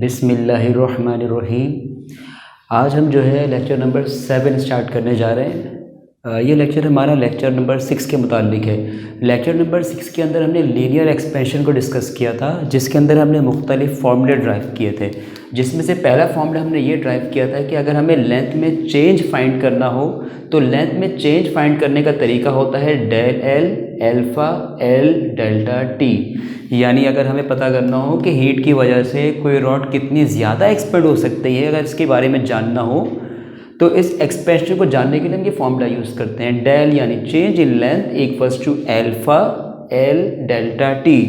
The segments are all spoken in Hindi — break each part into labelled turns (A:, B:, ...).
A: बिस्मिल्लाहिर्रहमानिर्रहीम। आज हम जो है लेक्चर नंबर 7 स्टार्ट करने जा रहे हैं। ये लेक्चर हमारा लेक्चर नंबर 6 के मुताल्लिक है। लेक्चर नंबर 6 के अंदर हमने लीनियर एक्सपेंशन को डिस्कस किया था, जिसके अंदर हमने मुख्तलिफ फार्मूले ड्राइव किए थे। जिसमें से पहला फार्मूला हमने ये ड्राइव किया था कि अगर हमें लेंथ में चेंज फाइंड करना हो तो लेंथ में चेंज फाइंड करने का तरीका होता है del L alpha L delta T. यानी अगर हमें पता करना हो कि हीट की वजह से कोई रॉड कितनी ज़्यादा एक्सपेंड हो सकती है, अगर इसके बारे में जानना हो तो इस एक्सपेंशन को जानने के लिए हम ये फॉर्मूला यूज़ करते हैं। डेल यानी change in length equals to alpha L delta T.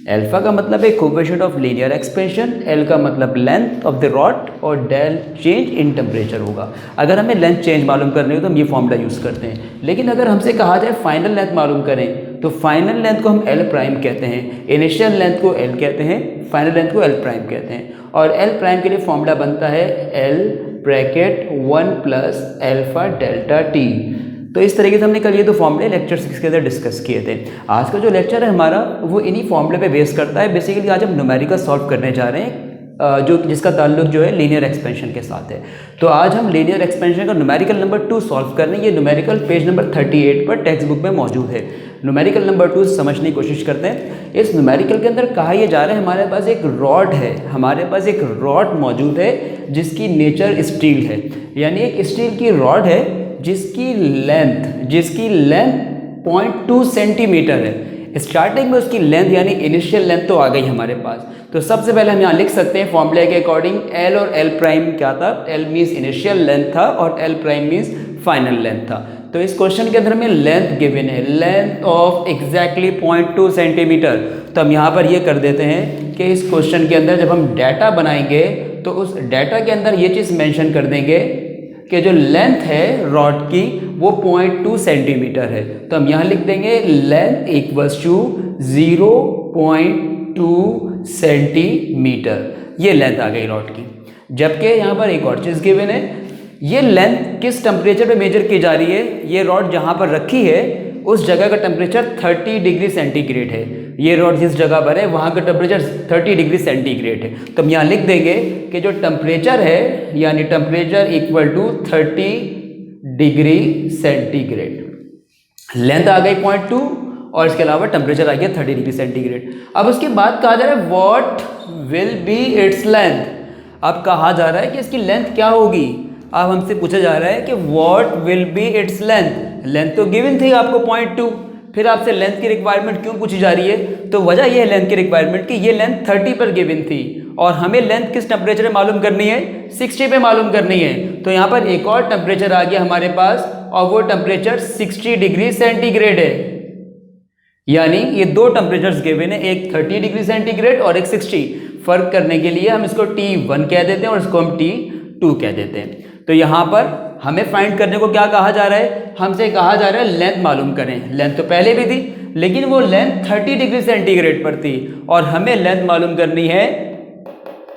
A: Alpha का मतलब है coefficient of linear expansion, L का मतलब लेंथ ऑफ द रॉड और डेल चेंज इन टेम्परेचर होगा। अगर हमें लेंथ चेंज मालूम करनी हो तो हम ये फॉर्मूला यूज़ करते हैं। लेकिन अगर हमसे कहा जाए फाइनल लेंथ मालूम करें तो फाइनल लेंथ को हम एल प्राइम कहते हैं, इनिशियल लेंथ को एल कहते हैं, फाइनल लेंथ को एल प्राइम कहते हैं। और एल प्राइम के लिए फॉर्मूला बनता है L bracket 1 plus alpha delta T. तो इस तरीके से हमने कल ये दो फॉर्मूले लेक्चर 6 के अंदर डिस्कस किए थे। आज का जो लेक्चर है हमारा वो इन्हीं फॉर्मूले पे बेस करता है। बेसिकली आज हम न्यूमेरिकल सॉल्व करने जा रहे हैं जो जिसका ताल्लुक जो है लीनियर एक्सपेंशन के साथ है। तो आज हम लीनियर एक्सपेंशन का न्यूमेरिकल नंबर 2 सॉल्व कर रहे हैं। ये न्यूमेरिकल पेज नंबर 38 पर टेक्स्ट बुक में मौजूद है। न्यूमेरिकल नंबर 2 समझने की कोशिश करते हैं। इस न्यूमेरिकल के अंदर कहा यह जा रहा है हमारे पास एक रॉड है, हमारे पास एक रॉड मौजूद है जिसकी नेचर स्टील है। यानी एक स्टील की रॉड है जिसकी लेंथ 0.2 सेंटीमीटर है। स्टार्टिंग में उसकी लेंथ यानी इनिशियल लेंथ तो आ गई हमारे पास। तो सबसे पहले हम यहाँ लिख सकते हैं फॉर्मूले के अकॉर्डिंग एल और एल प्राइम क्या था। एल मीन्स इनिशियल लेंथ था और L prime means final length था। तो इस क्वेश्चन के अंदर हमें लेंथ गिवन है, लेंथ ऑफ एग्जैक्टली 0.2 सेंटीमीटर। तो हम यहाँ पर ये कर देते हैं कि इस क्वेश्चन के अंदर जब हम डाटा बनाएंगे तो उस डाटा के अंदर ये चीज़ मेंशन कर देंगे कि जो लेंथ है रॉड की वो 0.2 सेंटीमीटर है। तो हम यहाँ लिख देंगे लेंथ इक्वल्स टू 0.2 सेंटीमीटर। ये लेंथ आ गई रॉड की। जबकि यहाँ पर एक और चीज़ गिवन है, ये लेंथ किस टेम्परेचर पे मेजर की जा रही है। ये रॉड जहाँ पर रखी है उस जगह का टेम्परेचर 30 डिग्री सेंटीग्रेड है। ये रॉड जिस जगह पर है वहाँ का टेम्परेचर 30 डिग्री सेंटीग्रेड है। तो हम यहाँ लिख देंगे कि जो टेम्परेचर है यानी temperature equal to 30 degree centigrade. Length आ गई 0.2 और इसके अलावा टेम्परेचर आ गया 30 डिग्री सेंटीग्रेड। अब उसके बाद कहा जा रहा है what will be its length. अब कहा जा रहा है कि इसकी लेंथ क्या होगी। अब हमसे पूछा जा रहा है कि what will be its length. Length तो गिवन थी आपको 0.2, फिर आपसे लेंथ की रिक्वायरमेंट क्यों पूछी जा रही है। तो वजह यह है लेंथ की रिक्वायरमेंट की, ये लेंथ 30 पर गिवन थी और हमें लेंथ किस टेम्परेचर में मालूम करनी है, 60 पे मालूम करनी है। तो यहाँ पर एक और टेम्परेचर आ गया हमारे पास और वो टेम्परेचर 60 डिग्री सेंटीग्रेड है। यानी ये दो टेम्परेचर्स गिवन है, एक 30 डिग्री सेंटीग्रेड और एक 60। फर्क करने के लिए हम इसको T1 कह देते हैं और इसको हम T2 कह देते हैं। तो यहाँ पर हमें फाइंड करने को क्या कहा जा रहा है, हमसे कहा जा रहा है लेंथ मालूम करें। लेंथ तो पहले भी थी लेकिन वो लेंथ 30 डिग्री सेंटीग्रेड पर थी और हमें लेंथ मालूम करनी है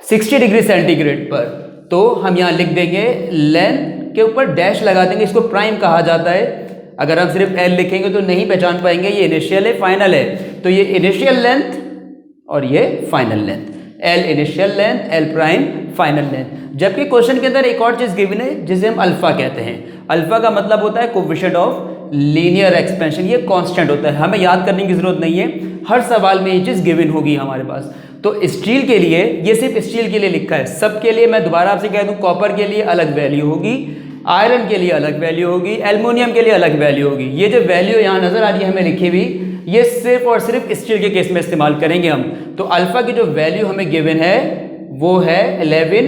A: 60 डिग्री सेंटीग्रेड पर। तो हम यहाँ लिख देंगे लेंथ के ऊपर डैश लगा देंगे, इसको प्राइम कहा जाता है। अगर हम सिर्फ एल लिखेंगे तो नहीं पहचान पाएंगे ये इनिशियल है फाइनल है। तो ये इनिशियल लेंथ और ये final length, L initial length L prime final length. जबकि क्वेश्चन के अंदर एक और चीज़ गिवन है जिसे हम अल्फा कहते हैं। अल्फा का मतलब होता है कोएफिशिएंट ऑफ लीनियर एक्सपेंशन। ये कांस्टेंट होता है, हमें याद करने की जरूरत नहीं है, हर सवाल में ये चीज़ गिवन होगी हमारे पास। तो स्टील के लिए ये सिर्फ स्टील के लिए लिखा है, सब के लिए मैं दोबारा आपसे कह दूं कॉपर के लिए अलग वैल्यू होगी, आयरन के लिए अलग वैल्यू होगी, एल्युमिनियम के लिए अलग वैल्यू होगी। ये जो वैल्यू यहाँ नजर आ रही है हमें लिखी हुई, ये सिर्फ और सिर्फ स्टील के केस में इस्तेमाल करेंगे हम। तो अल्फा की जो वैल्यू हमें गिवन है वो है 11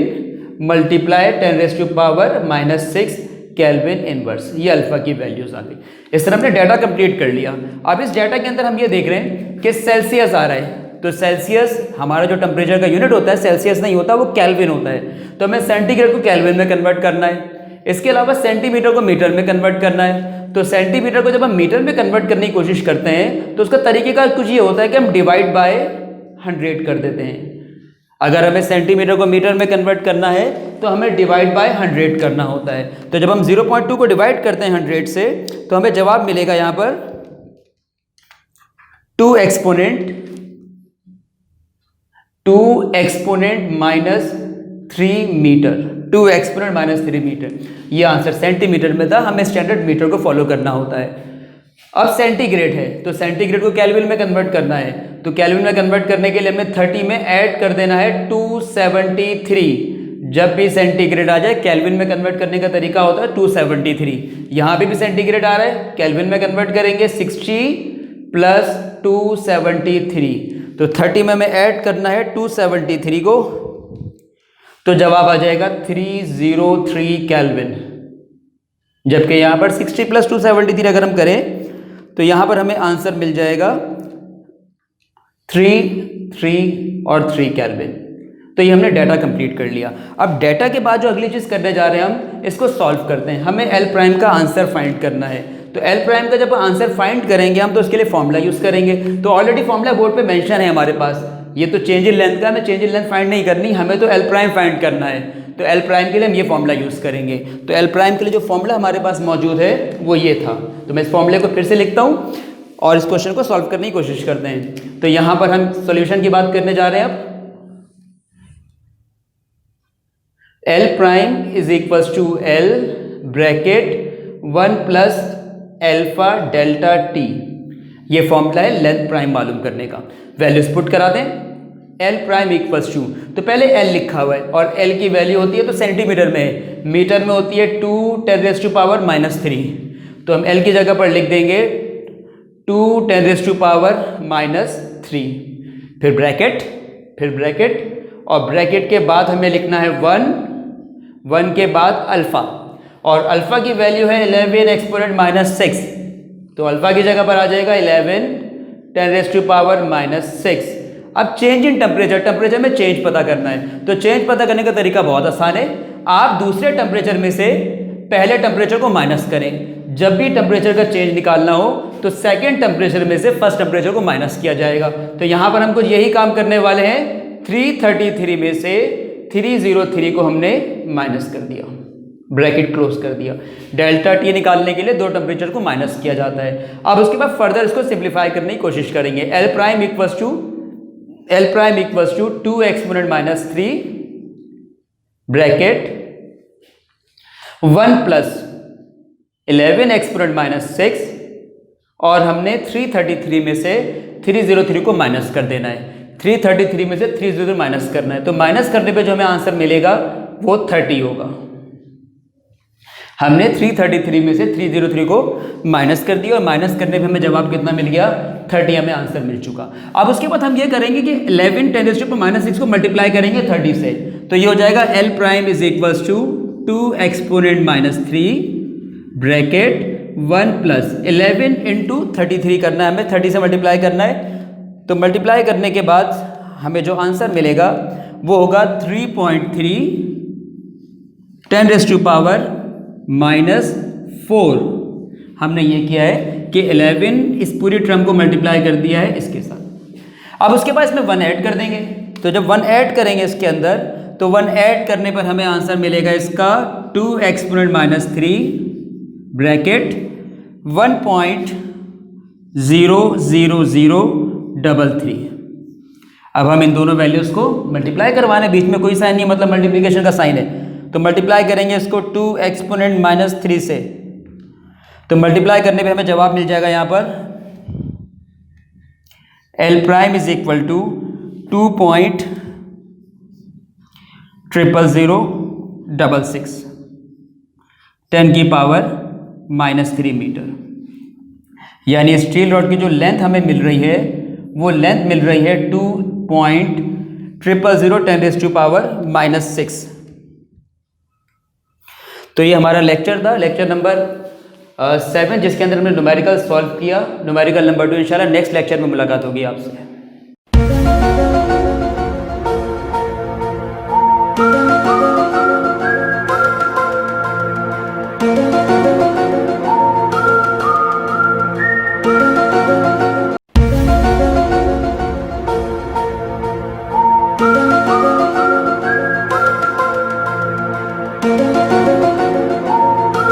A: मल्टीप्लाई 10⁻⁻⁻6 केल्विन इनवर्स। ये अल्फा की वैल्यूज आ गई। इस तरह हमने डाटा कंप्लीट कर लिया। अब इस डाटा के अंदर हम ये देख रहे हैं कि सेल्सियस आ रहा है। तो सेल्सियस हमारा जो टेम्परेचर का यूनिट होता है सेल्सियस नहीं होता, वो केल्विन होता है। तो हमें सेंटीग्रेड को केल्विन में कन्वर्ट करना है। इसके अलावा सेंटीमीटर को मीटर में कन्वर्ट करना है। तो सेंटीमीटर को जब हम मीटर में कन्वर्ट करने की कोशिश करते हैं तो उसका तरीकेकार कुछ ये होता है कि हम डिवाइड बाय 100 कर देते हैं। अगर हमें सेंटीमीटर को मीटर में कन्वर्ट करना है तो हमें डिवाइड बाय 100 करना होता है। तो जब हम 0.2 को डिवाइड करते हैं 100 से तो हमें जवाब मिलेगा यहाँ पर 2 exponent 2 exponent minus 3 metre, 2 exponent minus 3 metre. ये आंसर सेंटीमीटर में था, हमें स्टैंडर्ड मीटर को फॉलो करना होता है। अब सेंटीग्रेड है तो सेंटीग्रेड को केल्विन में कन्वर्ट करना है, तो केल्विन में कन्वर्ट करने के लिए हमें 30 में ऐड कर देना है 273। जब भी सेंटीग्रेड आ जाए केल्विन में कन्वर्ट करने का तरीका होता है 273। यहाँ पे भी सेंटीग्रेड आ रहा है, केल्विन में कन्वर्ट करेंगे 60 प्लस 273, तो 30 में हमें ऐड करना है 273 को, तो जवाब आ जाएगा 303 केल्विन। जबकि यहाँ पर 60 प्लस 273 अगर हम करें तो यहाँ पर हमें आंसर मिल जाएगा 3 और 3 केल्विन। तो ये हमने डाटा कंप्लीट कर लिया। अब डाटा के बाद जो अगली चीज़ करने जा रहे हैं हम इसको सॉल्व करते हैं। हमें एल प्राइम का आंसर फाइंड करना है, तो एल प्राइम का जब आंसर फाइंड करेंगे हम तो उसके लिए फॉर्मूला यूज़ करेंगे। तो ऑलरेडी फॉर्मूला बोर्ड पे मेंशन है हमारे पास, ये तो चेंज इन लेंथ का, हमें चेंज इन लेंथ फाइंड नहीं करनी, हमें तो एल प्राइम फाइंड करना है। तो एल प्राइम के लिए हम ये फॉर्मूला यूज़ करेंगे। तो एल प्राइम के लिए जो फॉर्मूला हमारे पास मौजूद है वो ये था। तो मैं इस फॉर्मूले को फिर से लिखता हूँ और इस क्वेश्चन को सॉल्व करने की कोशिश करते हैं। तो यहाँ पर हम सोल्यूशन की बात करने जा रहे हैं। अब L prime is equals to L bracket 1 plus alpha delta T, ये फॉर्मूला है लेंथ प्राइम मालूम करने का। वैल्यूज पुट करा दें, एल प्राइम इक्वल्स टू, तो पहले एल लिखा हुआ है और एल की वैल्यू होती है तो सेंटीमीटर में है, मीटर में होती है 2 10⁻³ तो हम एल की जगह पर लिख देंगे 2 10⁻³ फिर ब्रैकेट और ब्रैकेट के बाद हमें लिखना है 1 के बाद अल्फ़ा, और अल्फ़ा की वैल्यू है 11 एक्सपोनेंट -6, तो अल्फ़ा की जगह पर आ जाएगा 11 10⁻⁻6। अब चेंज इन टेम्परेचर में चेंज पता करना है, तो चेंज पता करने का तरीका बहुत आसान है। आप दूसरे टेम्परेचर में से पहले टेम्परेचर को माइनस करें। जब भी टेम्परेचर का चेंज निकालना हो तो सेकेंड टेम्परेचर में से फर्स्ट टेम्परेचर को माइनस किया जाएगा। तो यहाँ पर हम कुछ यही काम करने वाले हैं। 333 में से 303 को हमने माइनस कर दिया, ब्रैकेट क्लोज कर दिया। डेल्टा टी निकालने के लिए दो टेम्परेचर को माइनस किया जाता है। अब उसके बाद फर्दर इसको सिंप्लीफाई करने की कोशिश करेंगे। L prime equals to 2 exponent -3 bracket 1 plus 11 exponent -6, और हमने 333 में से 303 को माइनस कर देना है। 333 में से 303 माइनस करना है, तो माइनस करने पे जो हमें आंसर मिलेगा वो 30 होगा। हमने 333 में से 303 को माइनस कर दिया और माइनस करने पे हमें जवाब कितना मिल गया, 30 हमें आंसर मिल चुका। अब उसके बाद हम ये करेंगे कि 11 10⁻6 को मल्टीप्लाई करेंगे 30 से, तो ये हो जाएगा L prime is equals to 2 exponent -3 bracket 1 plus 11 into 33 करना है, हमें 30 से मल्टीप्लाई करना है। तो मल्टीप्लाई करने के बाद हमें जो आंसर मिलेगा वो होगा 3.3 10⁻⁻4। हमने ये किया है कि 11 इस पूरी टर्म को मल्टीप्लाई कर दिया है इसके साथ। अब उसके बाद इसमें 1 ऐड कर देंगे, तो जब 1 ऐड करेंगे इसके अंदर तो 1 ऐड करने पर हमें आंसर मिलेगा इसका 2 एक्सपोनेंट -3 ब्रैकेट 1.00033। अब हम इन दोनों वैल्यूज़ को मल्टीप्लाई करवाने, बीच में कोई साइन नहीं है, मतलब मल्टीप्लिकेशन का साइन है, तो मल्टीप्लाई करेंगे इसको 2 एक्सपोनेंट -3 से, तो मल्टीप्लाई करने पे हमें जवाब मिल जाएगा यहाँ पर L prime is equal to 2.00066 10⁻³ metre. यानी स्टील रॉड की जो लेंथ हमें मिल रही है वो लेंथ मिल रही है 2.000 10⁻⁻6। तो ये हमारा लेक्चर था, लेक्चर नंबर 7, जिसके अंदर हमने न्यूमेरिकल सॉल्व किया। न्यूमेरिकल नंबर 2 इंशाल्लाह नेक्स्ट लेक्चर में मुलाकात होगी आपसे।